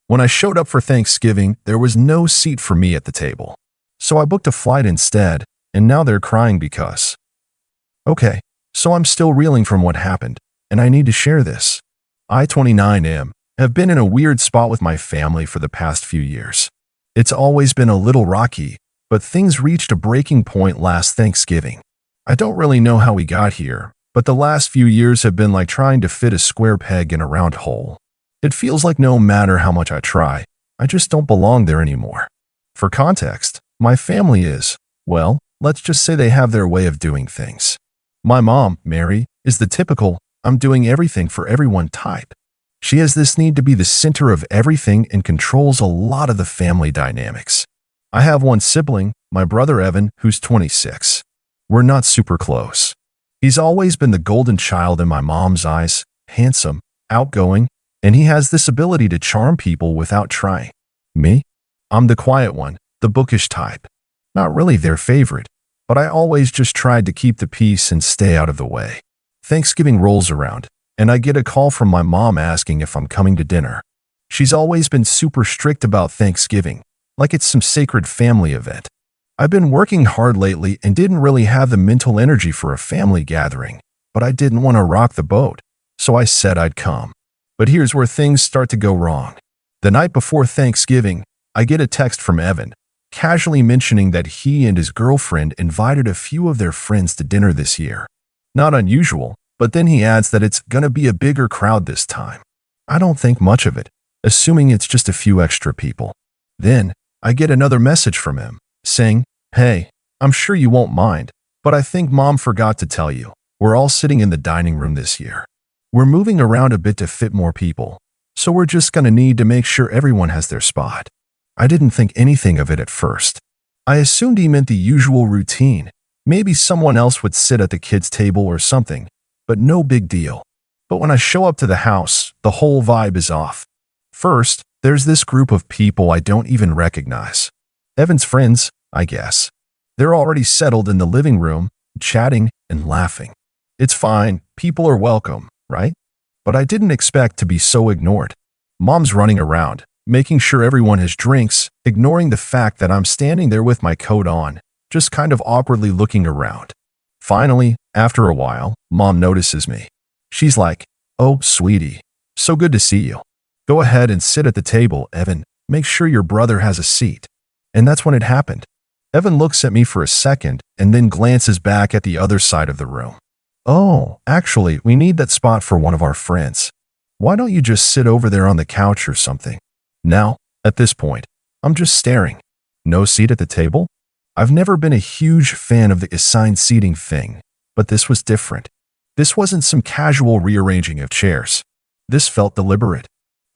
When I showed up for Thanksgiving, there was no seat for me at the table. So I booked a flight instead, and now they're crying because. Okay, so I'm still reeling from what happened, and I need to share this. I, 29 have been in a weird spot with my family for the past few years. It's always been a little rocky, but things reached a breaking point last Thanksgiving. I don't really know how we got here, but the last few years have been like trying to fit a square peg in a round hole. It feels like no matter how much I try, I just don't belong there anymore. For context, my family is, well, let's just say they have their way of doing things. My mom, Mary, is the typical, I'm doing everything for everyone type. She has this need to be the center of everything and controls a lot of the family dynamics. I have one sibling, my brother Evan, who's 26. We're not super close. He's always been the golden child in my mom's eyes, handsome, outgoing, and he has this ability to charm people without trying. Me? I'm the quiet one, the bookish type. Not really their favorite, but I always just tried to keep the peace and stay out of the way. Thanksgiving rolls around, and I get a call from my mom asking if I'm coming to dinner. She's always been super strict about Thanksgiving, like it's some sacred family event. I've been working hard lately and didn't really have the mental energy for a family gathering, but I didn't want to rock the boat, so I said I'd come. But here's where things start to go wrong. The night before Thanksgiving, I get a text from Evan, casually mentioning that he and his girlfriend invited a few of their friends to dinner this year. Not unusual, but then he adds that it's gonna be a bigger crowd this time. I don't think much of it, assuming it's just a few extra people. Then, I get another message from him, saying, "Hey, I'm sure you won't mind, but I think Mom forgot to tell you. We're all sitting in the dining room this year. We're moving around a bit to fit more people, so we're just gonna need to make sure everyone has their spot." I didn't think anything of it at first. I assumed he meant the usual routine. Maybe someone else would sit at the kids' table or something, but no big deal. But when I show up to the house, the whole vibe is off. First, there's this group of people I don't even recognize. Evan's friends, I guess. They're already settled in the living room, chatting and laughing. It's fine, people are welcome, right? But I didn't expect to be so ignored. Mom's running around, making sure everyone has drinks, ignoring the fact that I'm standing there with my coat on, just kind of awkwardly looking around. Finally, after a while, Mom notices me. She's like, "Oh, sweetie, so good to see you. Go ahead and sit at the table, Evan. Make sure your brother has a seat." And that's when it happened. Evan looks at me for a second and then glances back at the other side of the room. "Oh, actually, we need that spot for one of our friends. Why don't you just sit over there on the couch or something?" Now, at this point, I'm just staring. No seat at the table? I've never been a huge fan of the assigned seating thing, but this was different. This wasn't some casual rearranging of chairs. This felt deliberate.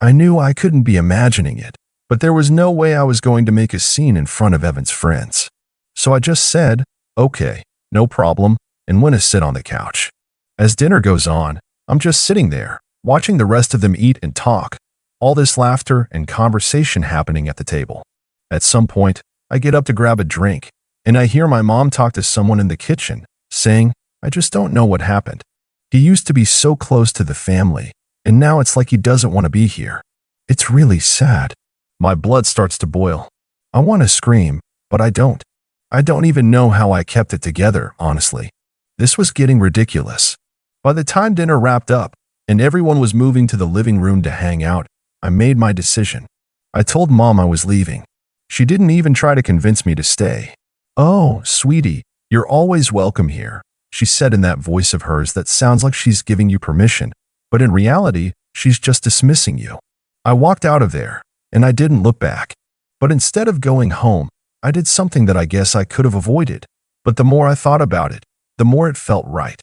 I knew I couldn't be imagining it, but there was no way I was going to make a scene in front of Evan's friends. So I just said, "Okay, no problem," and went to sit on the couch. As dinner goes on, I'm just sitting there, watching the rest of them eat and talk. All this laughter and conversation happening at the table. At some point, I get up to grab a drink, and I hear my mom talk to someone in the kitchen, saying, "I just don't know what happened. He used to be so close to the family, and now it's like he doesn't want to be here. It's really sad." My blood starts to boil. I want to scream, but I don't. I don't even know how I kept it together, honestly. This was getting ridiculous. By the time dinner wrapped up, and everyone was moving to the living room to hang out, I made my decision. I told Mom I was leaving. She didn't even try to convince me to stay. "Oh, sweetie, you're always welcome here," she said in that voice of hers that sounds like she's giving you permission, but in reality, she's just dismissing you. I walked out of there, and I didn't look back. But instead of going home, I did something that I guess I could have avoided. But the more I thought about it, the more it felt right.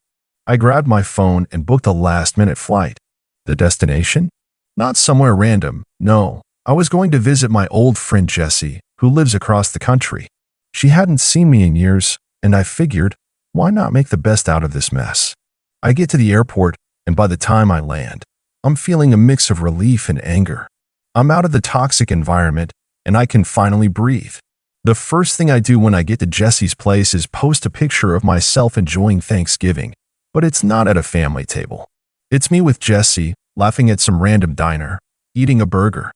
I grabbed my phone and booked a last-minute flight. The destination? Not somewhere random, no. I was going to visit my old friend Jessie, who lives across the country. She hadn't seen me in years, and I figured, why not make the best out of this mess? I get to the airport, and by the time I land, I'm feeling a mix of relief and anger. I'm out of the toxic environment, and I can finally breathe. The first thing I do when I get to Jessie's place is post a picture of myself enjoying Thanksgiving, but it's not at a family table. It's me with Jessie, laughing at some random diner, eating a burger.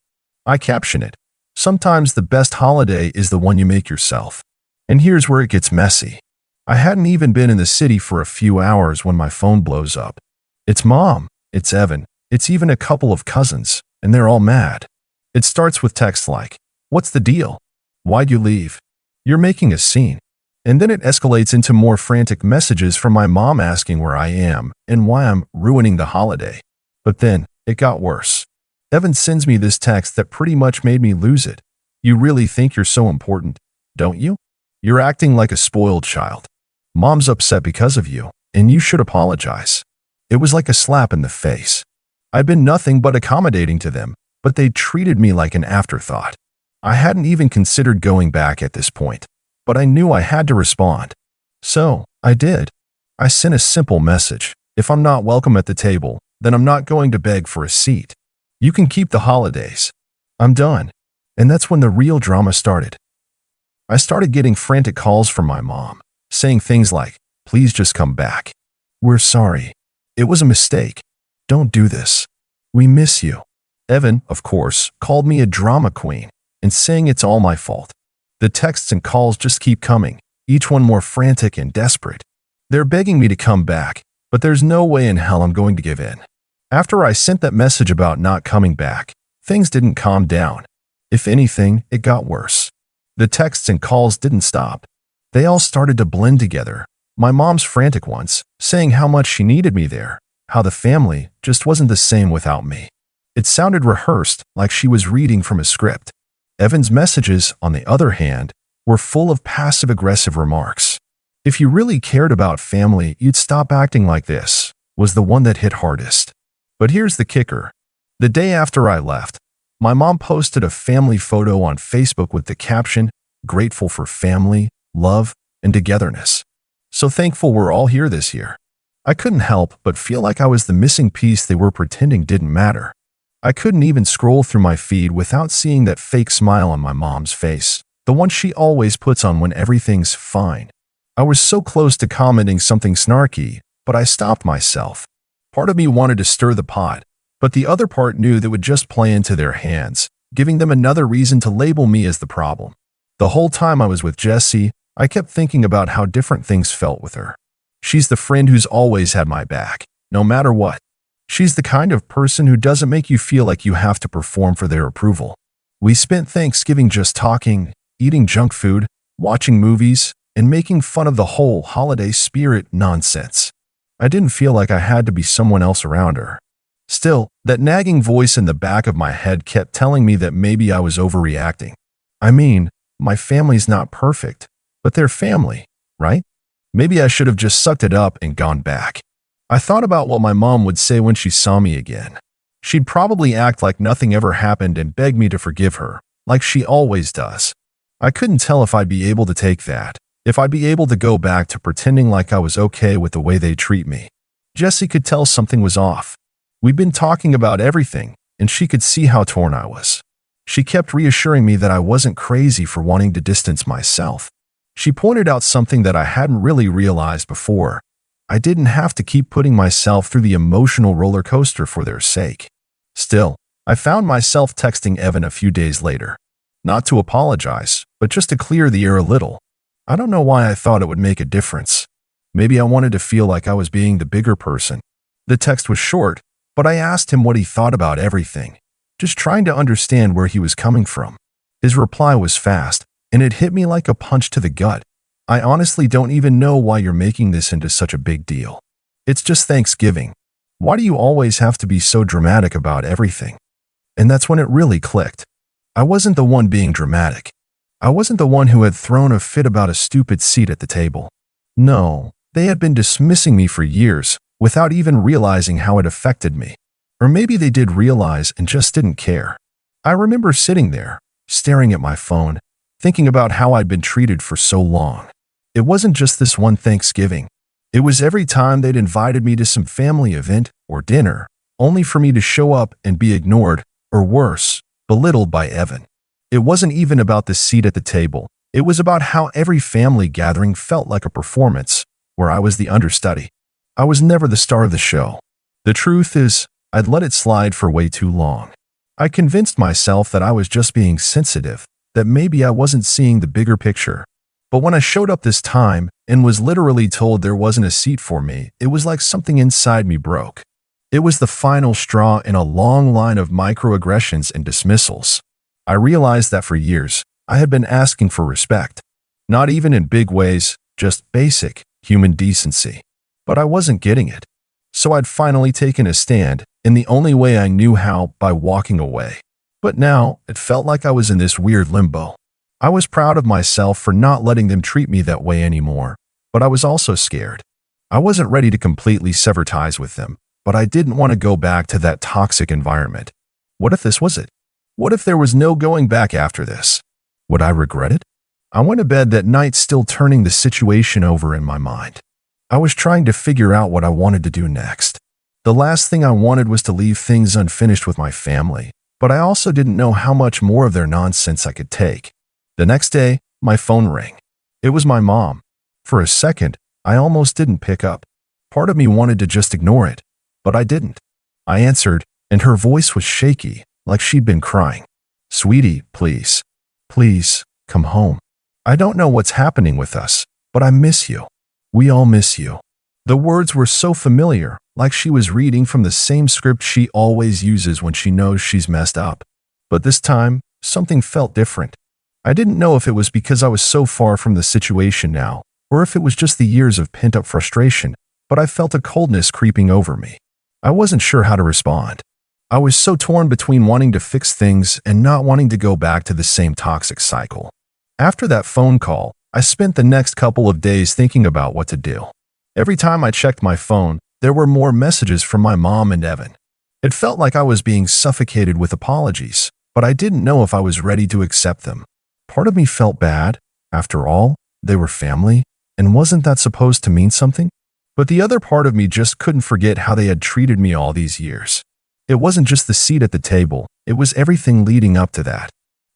I caption it. Sometimes the best holiday is the one you make yourself. And here's where it gets messy. I hadn't even been in the city for a few hours when my phone blows up. It's Mom, it's Evan, it's even a couple of cousins, and they're all mad. It starts with texts like, "What's the deal? Why'd you leave? You're making a scene." And then it escalates into more frantic messages from my mom asking where I am and why I'm ruining the holiday. But then it got worse. Evan sends me this text that pretty much made me lose it. "You really think you're so important, don't you? You're acting like a spoiled child. Mom's upset because of you, and you should apologize." It was like a slap in the face. I'd been nothing but accommodating to them, but they treated me like an afterthought. I hadn't even considered going back at this point, but I knew I had to respond. So I did. I sent a simple message. "If I'm not welcome at the table, then I'm not going to beg for a seat. You can keep the holidays. I'm done." And that's when the real drama started. I started getting frantic calls from my mom, saying things like, "Please just come back. We're sorry. It was a mistake. Don't do this. We miss you." Evan, of course, called me a drama queen and saying it's all my fault. The texts and calls just keep coming, each one more frantic and desperate. They're begging me to come back, but there's no way in hell I'm going to give in. After I sent that message about not coming back, things didn't calm down. If anything, it got worse. The texts and calls didn't stop. They all started to blend together. My mom's frantic ones, saying how much she needed me there, how the family just wasn't the same without me. It sounded rehearsed, like she was reading from a script. Evan's messages, on the other hand, were full of passive-aggressive remarks. "If you really cared about family, you'd stop acting like this," was the one that hit hardest. But here's the kicker. The day after I left, my mom posted a family photo on Facebook with the caption, "Grateful for family, love, and togetherness. So thankful we're all here this year." I couldn't help but feel like I was the missing piece they were pretending didn't matter. I couldn't even scroll through my feed without seeing that fake smile on my mom's face, the one she always puts on when everything's fine. I was so close to commenting something snarky, but I stopped myself. Part of me wanted to stir the pot, but the other part knew that would just play into their hands, giving them another reason to label me as the problem. The whole time I was with Jessie, I kept thinking about how different things felt with her. She's the friend who's always had my back, no matter what. She's the kind of person who doesn't make you feel like you have to perform for their approval. We spent Thanksgiving just talking, eating junk food, watching movies, and making fun of the whole holiday spirit nonsense. I didn't feel like I had to be someone else around her. Still, that nagging voice in the back of my head kept telling me that maybe I was overreacting. I mean, my family's not perfect, but they're family, right? Maybe I should have just sucked it up and gone back. I thought about what my mom would say when she saw me again. She'd probably act like nothing ever happened and beg me to forgive her, like she always does. I couldn't tell if I'd be able to take that, if I'd be able to go back to pretending like I was okay with the way they treat me. Jessie could tell something was off. We'd been talking about everything, and she could see how torn I was. She kept reassuring me that I wasn't crazy for wanting to distance myself. She pointed out something that I hadn't really realized before. I didn't have to keep putting myself through the emotional roller coaster for their sake. Still, I found myself texting Evan a few days later. Not to apologize, but just to clear the air a little. I don't know why I thought it would make a difference. Maybe I wanted to feel like I was being the bigger person. The text was short, but I asked him what he thought about everything, just trying to understand where he was coming from. His reply was fast, and it hit me like a punch to the gut. "I honestly don't even know why you're making this into such a big deal. It's just Thanksgiving. Why do you always have to be so dramatic about everything?" And that's when it really clicked. I wasn't the one being dramatic. I wasn't the one who had thrown a fit about a stupid seat at the table. No, they had been dismissing me for years without even realizing how it affected me. Or maybe they did realize and just didn't care. I remember sitting there, staring at my phone, thinking about how I'd been treated for so long. It wasn't just this one Thanksgiving. It was every time they'd invited me to some family event or dinner, only for me to show up and be ignored, or worse, belittled by Evan. It wasn't even about the seat at the table. It was about how every family gathering felt like a performance, where I was the understudy. I was never the star of the show. The truth is, I'd let it slide for way too long. I convinced myself that I was just being sensitive, that maybe I wasn't seeing the bigger picture. But when I showed up this time and was literally told there wasn't a seat for me, it was like something inside me broke. It was the final straw in a long line of microaggressions and dismissals. I realized that for years, I had been asking for respect. Not even in big ways, just basic human decency. But I wasn't getting it. So I'd finally taken a stand, in the only way I knew how, by walking away. But now, it felt like I was in this weird limbo. I was proud of myself for not letting them treat me that way anymore, but I was also scared. I wasn't ready to completely sever ties with them, but I didn't want to go back to that toxic environment. What if this was it? What if there was no going back after this? Would I regret it? I went to bed that night still turning the situation over in my mind. I was trying to figure out what I wanted to do next. The last thing I wanted was to leave things unfinished with my family, but I also didn't know how much more of their nonsense I could take. The next day, my phone rang. It was my mom. For a second, I almost didn't pick up. Part of me wanted to just ignore it, but I didn't. I answered, and her voice was shaky, like she'd been crying. "Sweetie, please. Please, come home. I don't know what's happening with us, but I miss you. We all miss you." The words were so familiar, like she was reading from the same script she always uses when she knows she's messed up. But this time, something felt different. I didn't know if it was because I was so far from the situation now, or if it was just the years of pent-up frustration, but I felt a coldness creeping over me. I wasn't sure how to respond. I was so torn between wanting to fix things and not wanting to go back to the same toxic cycle. After that phone call, I spent the next couple of days thinking about what to do. Every time I checked my phone, there were more messages from my mom and Evan. It felt like I was being suffocated with apologies, but I didn't know if I was ready to accept them. Part of me felt bad. After all, they were family, and wasn't that supposed to mean something? But the other part of me just couldn't forget how they had treated me all these years. It wasn't just the seat at the table, it was everything leading up to that.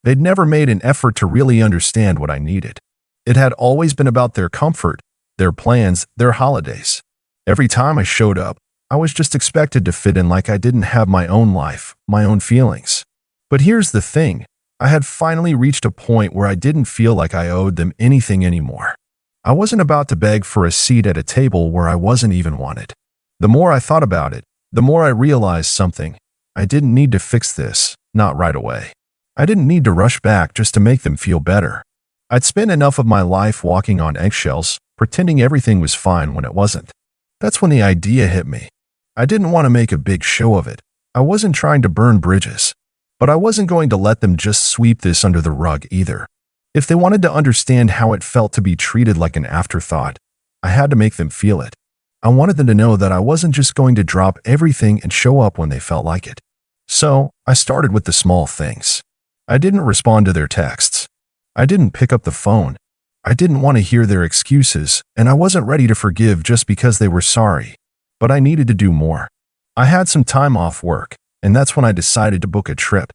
They'd never made an effort to really understand what I needed. It had always been about their comfort, their plans, their holidays. Every time I showed up, I was just expected to fit in like I didn't have my own life, my own feelings. But here's the thing, I had finally reached a point where I didn't feel like I owed them anything anymore. I wasn't about to beg for a seat at a table where I wasn't even wanted. The more I thought about it, the more I realized something. I didn't need to fix this, not right away. I didn't need to rush back just to make them feel better. I'd spent enough of my life walking on eggshells, pretending everything was fine when it wasn't. That's when the idea hit me. I didn't want to make a big show of it. I wasn't trying to burn bridges. But I wasn't going to let them just sweep this under the rug either. If they wanted to understand how it felt to be treated like an afterthought, I had to make them feel it. I wanted them to know that I wasn't just going to drop everything and show up when they felt like it. So, I started with the small things. I didn't respond to their texts. I didn't pick up the phone. I didn't want to hear their excuses, and I wasn't ready to forgive just because they were sorry. But I needed to do more. I had some time off work, and that's when I decided to book a trip.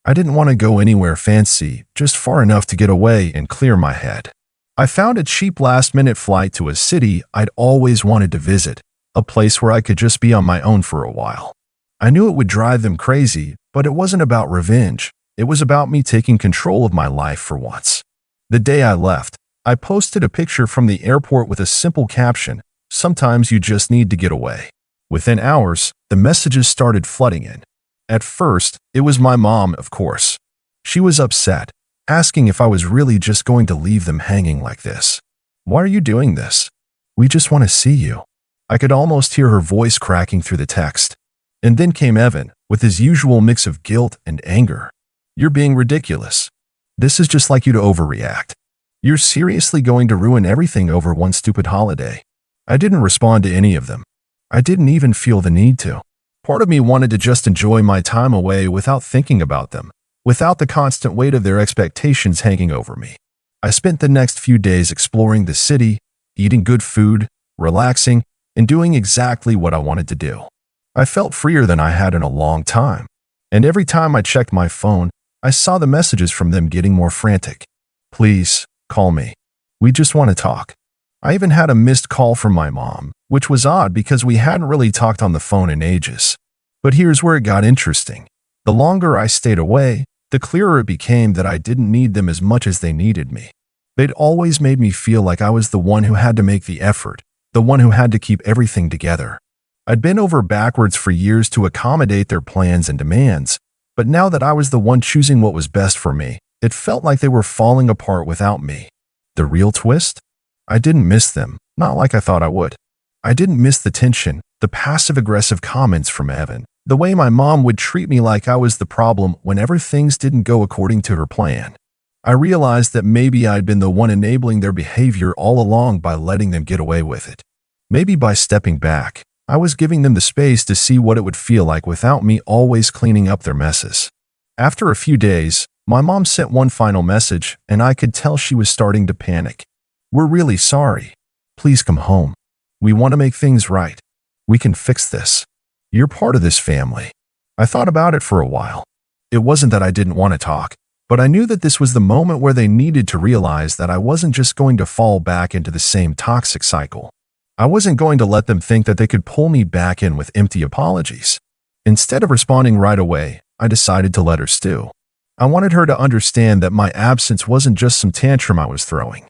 I didn't want to go anywhere fancy, just far enough to get away and clear my head. I found a cheap last-minute flight to a city I'd always wanted to visit, a place where I could just be on my own for a while. I knew it would drive them crazy, but it wasn't about revenge. It was about me taking control of my life for once. The day I left, I posted a picture from the airport with a simple caption, "Sometimes you just need to get away." Within hours, the messages started flooding in. At first, it was my mom, of course. She was upset, asking if I was really just going to leave them hanging like this. "Why are you doing this? We just want to see you." I could almost hear her voice cracking through the text. And then came Evan, with his usual mix of guilt and anger. "You're being ridiculous. This is just like you to overreact. You're seriously going to ruin everything over one stupid holiday." I didn't respond to any of them. I didn't even feel the need to. Part of me wanted to just enjoy my time away without thinking about them, without the constant weight of their expectations hanging over me. I spent the next few days exploring the city, eating good food, relaxing, and doing exactly what I wanted to do. I felt freer than I had in a long time. And every time I checked my phone, I saw the messages from them getting more frantic. "Please, call me. We just want to talk." I even had a missed call from my mom, which was odd because we hadn't really talked on the phone in ages. But here's where it got interesting. The longer I stayed away, the clearer it became that I didn't need them as much as they needed me. They'd always made me feel like I was the one who had to make the effort, the one who had to keep everything together. I'd been over backwards for years to accommodate their plans and demands, but now that I was the one choosing what was best for me, it felt like they were falling apart without me. The real twist? I didn't miss them, not like I thought I would. I didn't miss the tension, the passive-aggressive comments from Evan, the way my mom would treat me like I was the problem whenever things didn't go according to her plan. I realized that maybe I'd been the one enabling their behavior all along by letting them get away with it. Maybe by stepping back, I was giving them the space to see what it would feel like without me always cleaning up their messes. After a few days, my mom sent one final message, and I could tell she was starting to panic. "We're really sorry. Please come home. We want to make things right. We can fix this. You're part of this family." I thought about it for a while. It wasn't that I didn't want to talk, but I knew that this was the moment where they needed to realize that I wasn't just going to fall back into the same toxic cycle. I wasn't going to let them think that they could pull me back in with empty apologies. Instead of responding right away, I decided to let her stew. I wanted her to understand that my absence wasn't just some tantrum I was throwing.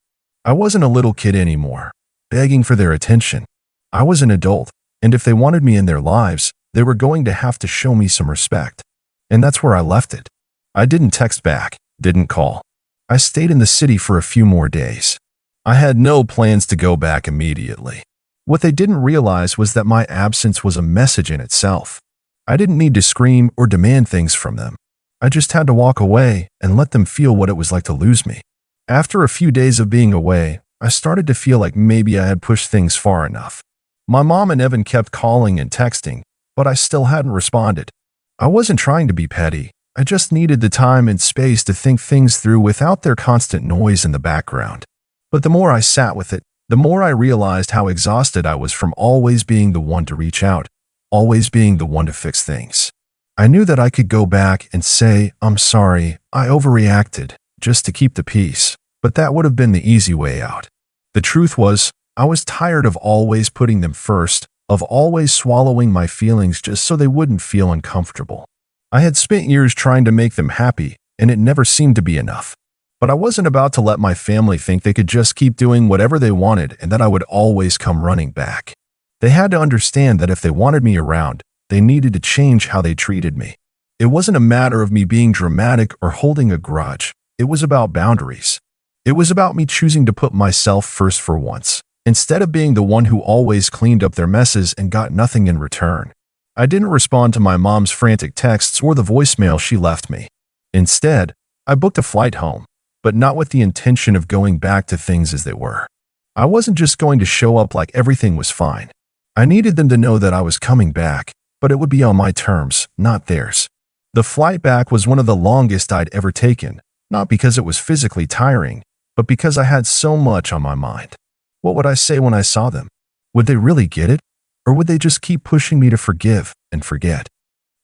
I wasn't a little kid anymore, begging for their attention. I was an adult, and if they wanted me in their lives, they were going to have to show me some respect. And that's where I left it. I didn't text back, didn't call. I stayed in the city for a few more days. I had no plans to go back immediately. What they didn't realize was that my absence was a message in itself. I didn't need to scream or demand things from them. I just had to walk away and let them feel what it was like to lose me. After a few days of being away, I started to feel like maybe I had pushed things far enough. My mom and Evan kept calling and texting, but I still hadn't responded. I wasn't trying to be petty. I just needed the time and space to think things through without their constant noise in the background. But the more I sat with it, the more I realized how exhausted I was from always being the one to reach out, always being the one to fix things. I knew that I could go back and say, "I'm sorry, I overreacted," just to keep the peace, but that would have been the easy way out. The truth was, I was tired of always putting them first, of always swallowing my feelings just so they wouldn't feel uncomfortable. I had spent years trying to make them happy, and it never seemed to be enough. But I wasn't about to let my family think they could just keep doing whatever they wanted and that I would always come running back. They had to understand that if they wanted me around, they needed to change how they treated me. It wasn't a matter of me being dramatic or holding a grudge. It was about boundaries. It was about me choosing to put myself first for once, instead of being the one who always cleaned up their messes and got nothing in return. I didn't respond to my mom's frantic texts or the voicemail she left me. Instead, I booked a flight home, but not with the intention of going back to things as they were. I wasn't just going to show up like everything was fine. I needed them to know that I was coming back, but it would be on my terms, not theirs. The flight back was one of the longest I'd ever taken, not because it was physically tiring, but because I had so much on my mind. What would I say when I saw them? Would they really get it? Or would they just keep pushing me to forgive and forget?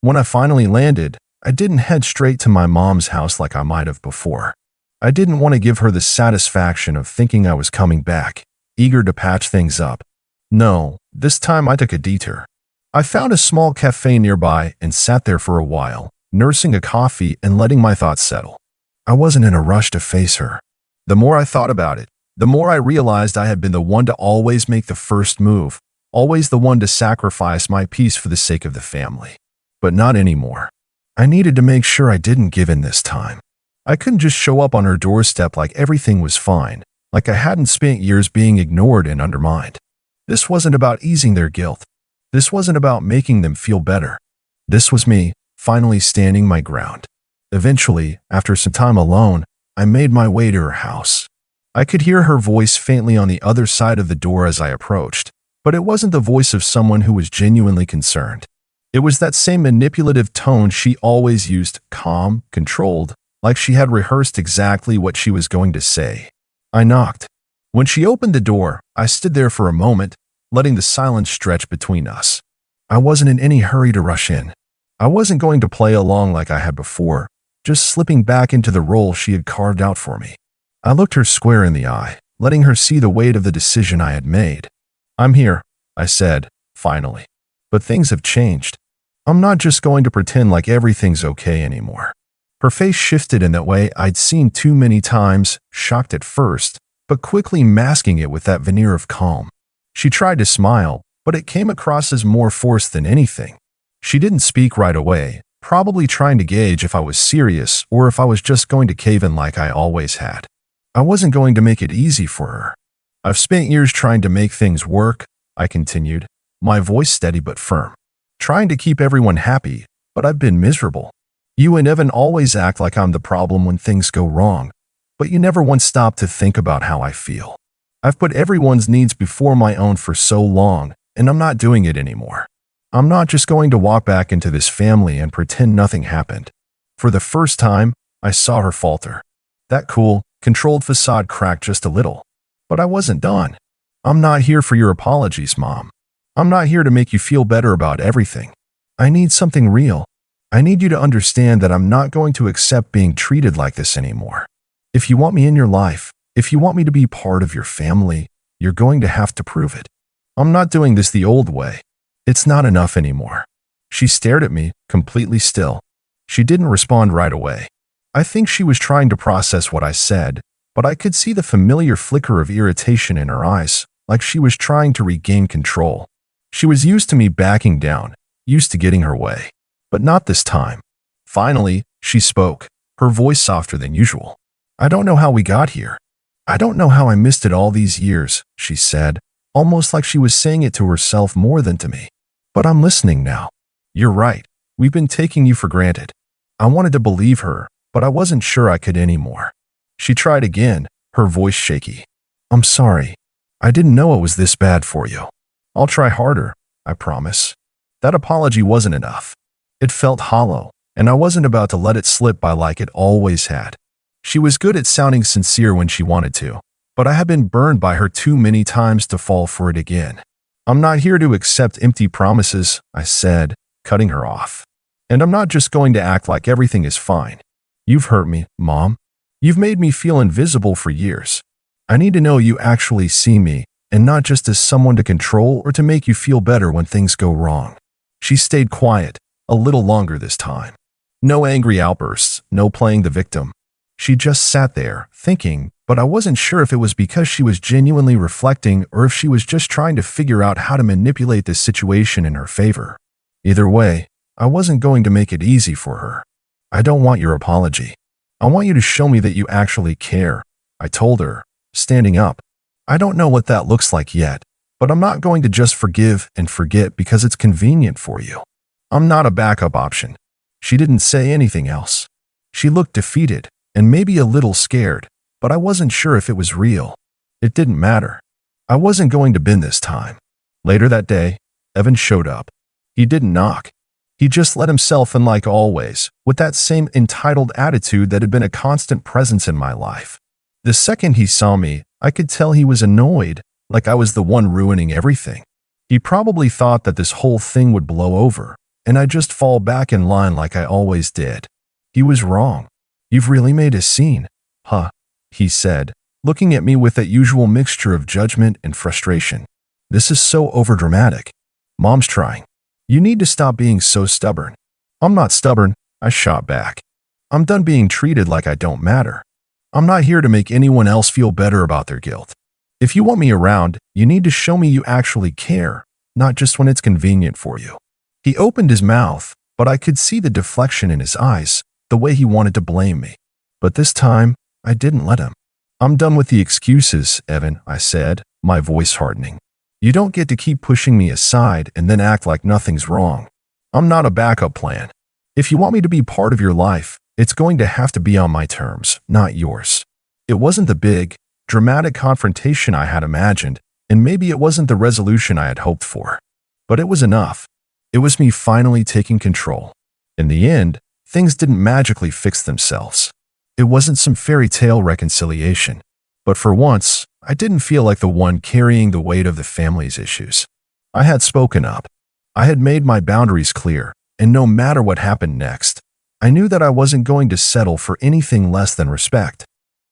When I finally landed, I didn't head straight to my mom's house like I might have before. I didn't want to give her the satisfaction of thinking I was coming back, eager to patch things up. No, this time I took a detour. I found a small cafe nearby and sat there for a while, nursing a coffee and letting my thoughts settle. I wasn't in a rush to face her. The more I thought about it, the more I realized I had been the one to always make the first move, always the one to sacrifice my peace for the sake of the family. But not anymore. I needed to make sure I didn't give in this time. I couldn't just show up on her doorstep like everything was fine, like I hadn't spent years being ignored and undermined. This wasn't about easing their guilt. This wasn't about making them feel better. This was me, finally standing my ground. Eventually, after some time alone, I made my way to her house. I could hear her voice faintly on the other side of the door as I approached, but it wasn't the voice of someone who was genuinely concerned. It was that same manipulative tone she always used, calm, controlled, like she had rehearsed exactly what she was going to say. I knocked. When she opened the door, I stood there for a moment, letting the silence stretch between us. I wasn't in any hurry to rush in. I wasn't going to play along like I had before, just slipping back into the role she had carved out for me. I looked her square in the eye, letting her see the weight of the decision I had made. "I'm here," I said, finally. "But things have changed. I'm not just going to pretend like everything's okay anymore. Her face shifted in that way I'd seen too many times, shocked at first, but quickly masking it with that veneer of calm. She tried to smile, but it came across as more forced than anything. She didn't speak right away, probably trying to gauge if I was serious or if I was just going to cave in like I always had. I wasn't going to make it easy for her. I've spent years trying to make things work, I continued, my voice steady but firm. Trying to keep everyone happy, but I've been miserable. You and Evan always act like I'm the problem when things go wrong, but you never once stop to think about how I feel. I've put everyone's needs before my own for so long, and I'm not doing it anymore. I'm not just going to walk back into this family and pretend nothing happened. For the first time, I saw her falter. That cool, controlled facade cracked just a little. But I wasn't done. I'm not here for your apologies, Mom. I'm not here to make you feel better about everything. I need something real. I need you to understand that I'm not going to accept being treated like this anymore. If you want me in your life, if you want me to be part of your family, you're going to have to prove it. I'm not doing this the old way. It's not enough anymore. She stared at me, completely still. She didn't respond right away. I think she was trying to process what I said, but I could see the familiar flicker of irritation in her eyes, like she was trying to regain control. She was used to me backing down, used to getting her way. But not this time. Finally, she spoke, her voice softer than usual. I don't know how we got here. I don't know how I missed it all these years, she said, almost like she was saying it to herself more than to me. But I'm listening now. You're right. We've been taking you for granted. I wanted to believe her, but I wasn't sure I could anymore. She tried again, her voice shaky. I'm sorry. I didn't know it was this bad for you. I'll try harder, I promise. That apology wasn't enough. It felt hollow, and I wasn't about to let it slip by like it always had. She was good at sounding sincere when she wanted to, but I had been burned by her too many times to fall for it again. I'm not here to accept empty promises, I said, cutting her off. And I'm not just going to act like everything is fine. You've hurt me, Mom. You've made me feel invisible for years. I need to know you actually see me, and not just as someone to control or to make you feel better when things go wrong. She stayed quiet, a little longer this time. No angry outbursts, no playing the victim. She just sat there, thinking, but I wasn't sure if it was because she was genuinely reflecting or if she was just trying to figure out how to manipulate this situation in her favor. Either way, I wasn't going to make it easy for her. I don't want your apology. I want you to show me that you actually care, I told her, standing up. I don't know what that looks like yet, but I'm not going to just forgive and forget because it's convenient for you. I'm not a backup option. She didn't say anything else. She looked defeated and maybe a little scared, but I wasn't sure if it was real. It didn't matter. I wasn't going to bend this time. Later that day, Evan showed up. He didn't knock. He just let himself in like always, with that same entitled attitude that had been a constant presence in my life. The second he saw me, I could tell he was annoyed, like I was the one ruining everything. He probably thought that this whole thing would blow over, and I'd just fall back in line like I always did. He was wrong. You've really made a scene, huh? He said, looking at me with that usual mixture of judgment and frustration. This is so overdramatic. Mom's trying. You need to stop being so stubborn. I'm not stubborn, I shot back. I'm done being treated like I don't matter. I'm not here to make anyone else feel better about their guilt. If you want me around, you need to show me you actually care, not just when it's convenient for you. He opened his mouth, but I could see the deflection in his eyes, the way he wanted to blame me. But this time, I didn't let him. I'm done with the excuses, Evan, I said, my voice hardening. You don't get to keep pushing me aside and then act like nothing's wrong. I'm not a backup plan. If you want me to be part of your life, it's going to have to be on my terms, not yours. It wasn't the big, dramatic confrontation I had imagined, and maybe it wasn't the resolution I had hoped for. But it was enough. It was me finally taking control. In the end, things didn't magically fix themselves. It wasn't some fairy tale reconciliation. But for once, I didn't feel like the one carrying the weight of the family's issues. I had spoken up. I had made my boundaries clear, and no matter what happened next, I knew that I wasn't going to settle for anything less than respect.